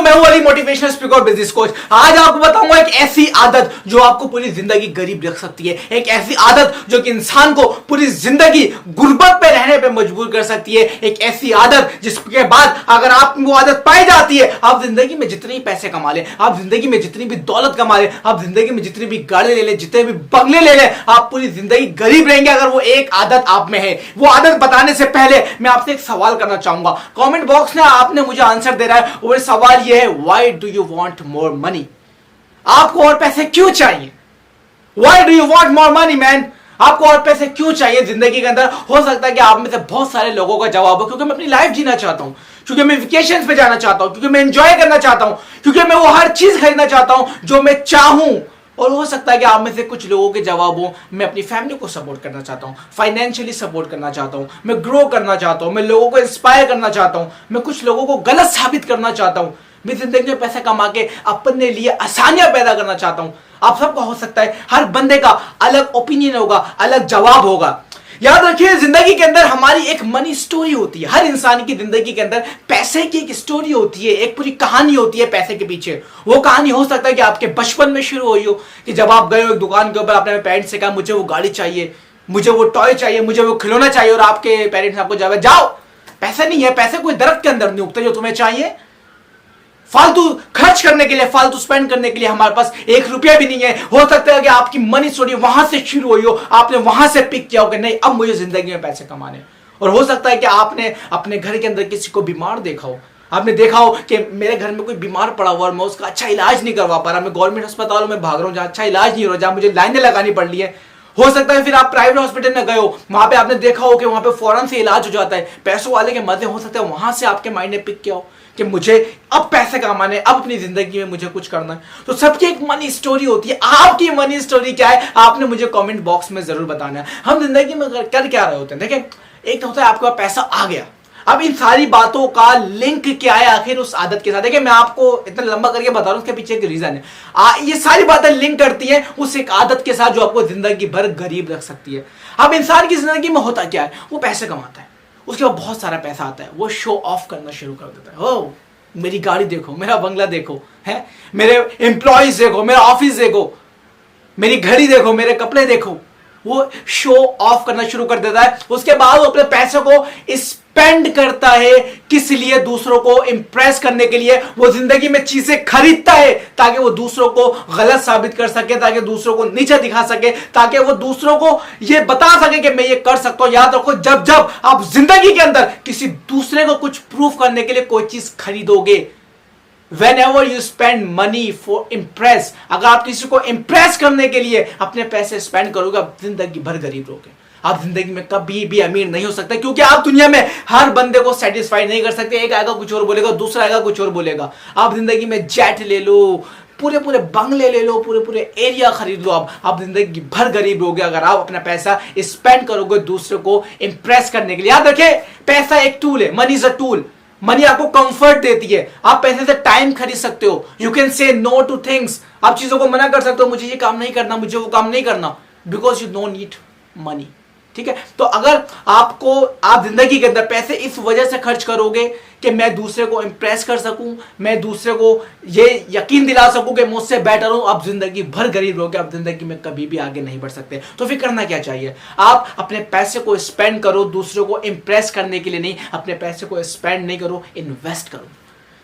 मैं हूं Ali, motivational speaker और बिजनेस कोच। आज आपको बताऊंगा एक ऐसी आदत जो आपको पूरी जिंदगी गरीब रख सकती है, एक ऐसी आदत जो कि इंसान को पूरी जिंदगी गुर्बत पे रहने पे मजबूर कर सकती है, एक ऐसी आदत जिसके बाद अगर आप वो आदत पाई जाती है, आप जिंदगी में जितने ही पैसे कमा ले, आप जिंदगी में जितनी भी दौलत कमा ले, आप जिंदगी में जितनी भी गाड़ी ले ले, जितने भी बंगले ले ले, आप पूरी जिंदगी गरीब रहेंगे अगर वो एक आदत आप में है। वो आदत बताने से पहले मैं आपसे एक सवाल करना चाहूंगा। कमेंट बॉक्स में आपने मुझे आंसर दे रहा है, वो सवाल ये है, why do you want more money? आपको और पैसे क्यों चाहिए? Why do you want more money man? आपको और पैसे क्यों चाहिए जिंदगी के अंदर? हो सकता है कि आप में से बहुत सारे लोगों का जवाब हो, क्योंकि मैं अपनी लाइफ जीना चाहता हूं, क्योंकि मैं वेकेशंस पे जाना चाहता हूं, क्योंकि मैं एंजॉय करना चाहता हूं, क्योंकि मैं वो हर चीज खरीदना चाहता हूं जो मैं चाहूं। और हो सकता है कि आप में से कुछ लोगों के जवाब हो, मैं अपनी फैमिली को सपोर्ट करना चाहता हूं, फाइनेंशियली सपोर्ट करना चाहता हूं, मैं ग्रो करना चाहता हूं, मैं लोगों को इंस्पायर करना चाहता हूं, मैं कुछ लोगों को गलत साबित करना चाहता हूं, मैं जिंदगी में पैसे कमा के अपने लिए आसानियां पैदा करना चाहता हूं। आप सबका हो सकता है, हर बंदे का अलग ओपिनियन होगा, अलग जवाब होगा। याद रखिए, जिंदगी के अंदर हमारी एक मनी स्टोरी होती है। हर इंसान की जिंदगी के अंदर पैसे की एक स्टोरी होती है, एक पूरी कहानी होती है पैसे के पीछे। वो कहानी हो सकता है कि आपके बचपन में शुरू हुई हो, कि जब आप गए हो एक दुकान के ऊपर, आपने पेरेंट्स से कहा मुझे वो गाड़ी चाहिए, मुझे वो टॉय चाहिए, मुझे वो खिलौना चाहिए, और आपके पेरेंट्स आपको जवाब, जाओ पैसे नहीं है, पैसे कोई दरख्त के अंदर नहीं उगते जो तुम्हें चाहिए। फालतू खर्च करने के लिए, फालतू स्पेंड करने के लिए हमारे पास एक रुपया भी नहीं है। हो सकता है कि आपकी मनी स्टोरी वहां से शुरू हुई हो, आपने वहां से पिक किया हो कि नहीं अब मुझे जिंदगी में पैसे कमाने। और हो सकता है कि आपने अपने घर के अंदर किसी को बीमार देखा हो, आपने देखा हो कि मेरे घर में कोई बीमार पड़ा हुआ और मैं उसका अच्छा इलाज नहीं करवा पा रहा, मैं गवर्नमेंट अस्पतालों में भाग रहा हूं जहां अच्छा इलाज नहीं हो रहा, जहां मुझे लाइनें लगानी पड़ रही है। हो सकता है फिर आप प्राइवेट हॉस्पिटल में गए हो, वहां पे आपने देखा हो कि वहां पे फौरन से इलाज हो जाता है, पैसों वाले के मजे। हो सकता है वहां से आपके माइंड ने पिक किया हो कि मुझे अब पैसे कमाने, अब अपनी जिंदगी में मुझे कुछ करना है। तो सबकी एक मनी स्टोरी होती है। आपकी मनी स्टोरी क्या है, आपने मुझे कमेंट बॉक्स में जरूर बताना है। हम जिंदगी में कर क्या रहे होते हैं? देखिए, एक तो होता है आपके पास पैसा आ गया, अब इन सारी बातों का लिंक क्या है आखिर उस आदत के साथ? देखिए, मैं आपको इतना लंबा करके बता रहा हूं, उसके पीछे एक रीजन है। ये सारी बातें लिंक करती हैं उस एक आदत के साथ जो आपको जिंदगी भर गरीब रख सकती है। अब इंसान की जिंदगी में होता क्या है, वो पैसे कमाता है, उसके बाद बहुत सारा पैसा आता है, वो शो ऑफ करना शुरू कर देता है। हो, मेरी गाड़ी देखो, मेरा बंगला देखो, है मेरे एम्प्लॉयज देखो, मेरा ऑफिस देखो, मेरी घड़ी देखो, मेरे कपड़े देखो। वो शो ऑफ करना शुरू कर देता है। उसके बाद वो अपने पैसों को स्पेंड करता है, किस लिए? दूसरों को इंप्रेस करने के लिए। वो जिंदगी में चीजें खरीदता है ताकि वो दूसरों को गलत साबित कर सके, ताकि दूसरों को नीचे दिखा सके, ताकि वो दूसरों को ये बता सके कि मैं ये कर सकता हूं। याद रखो, जब जब आप जिंदगी के अंदर किसी दूसरे को कुछ प्रूफ करने के लिए कोई चीज खरीदोगे, Whenever you spend money for impress, अगर आप किसी को इंप्रेस करने के लिए अपने पैसे स्पेंड करोगे, आप जिंदगी भर गरीब रहोगे। आप जिंदगी में कभी भी अमीर नहीं हो सकते, क्योंकि आप दुनिया में हर बंदे को सेटिस्फाई नहीं कर सकते। एक आएगा कुछ और बोलेगा, दूसरा आएगा कुछ और बोलेगा। आप जिंदगी में जेट ले लो, पूरे पूरे बंगले ले लो, पूरे पूरे एरिया खरीद लो, आप जिंदगी भर गरीब रहोगे अगर आप अपना पैसा स्पेंड करोगे दूसरे को इंप्रेस करने के लिए। याद रखिए, पैसा एक टूल है, money is a tool. Money आपको कंफर्ट देती है। आप पैसे से टाइम खरीद सकते हो। You can say no to things. आप चीजों को मना कर सकते हो, मुझे ये काम नहीं करना, मुझे वो काम नहीं करना, because you don't need money. ठीक है, तो अगर आप जिंदगी के अंदर पैसे इस वजह से खर्च करोगे कि मैं दूसरे को इंप्रेस कर सकूं, मैं दूसरे को ये यकीन दिला सकूं कि मुझसे बेटर हूं, आप जिंदगी भर गरीब रहोगे, आप जिंदगी में कभी भी आगे नहीं बढ़ सकते। तो फिर करना क्या चाहिए? आप अपने पैसे को स्पेंड करो दूसरों को इंप्रेस करने के लिए नहीं। अपने पैसे को स्पेंड नहीं करो, इन्वेस्ट करो।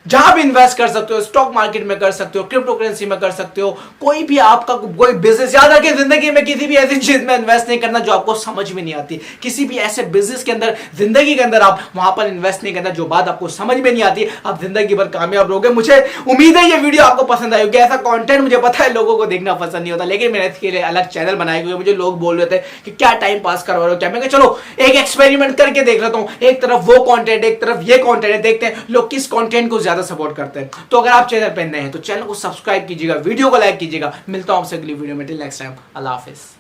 जहां भी इन्वेस्ट कर सकते हो, स्टॉक मार्केट में कर सकते हो, क्रिप्टो करेंसी में कर सकते हो, कोई भी आपका कोई बिजनेस। याद रखिए, जिंदगी में किसी भी ऐसी चीज में इन्वेस्ट नहीं करना जो आपको समझ में नहीं आती। किसी भी ऐसे बिजनेस के अंदर, जिंदगी के अंदर आप वहां पर इन्वेस्ट नहीं करना जो बात आपको समझ में नहीं आती। आप जिंदगी भर कामयाब रहोगे। मुझे उम्मीद है ये वीडियो आपको पसंद आई होगी। ऐसा कंटेंट मुझे पता है लोगों को देखना पसंद नहीं होता, लेकिन मैंने इसके लिए अलग चैनल बनाए हुए। मुझे लोग बोल रहे थे कि क्या टाइम पास करवा रहे हो, क्या? मैं चलो एक एक्सपेरिमेंट करके देख लेता हूं। एक तरफ वो कंटेंट, एक तरफ ये कंटेंट है, देखते हैं लोग किस कंटेंट को ज्यादा सपोर्ट करते हैं। तो अगर आप चैनल पर नए हैं तो चैनल को सब्सक्राइब कीजिएगा, वीडियो को लाइक कीजिएगा। मिलता हूं आपसे अगली वीडियो में। टिल नेक्स्ट टाइम, अल्लाह हाफिज।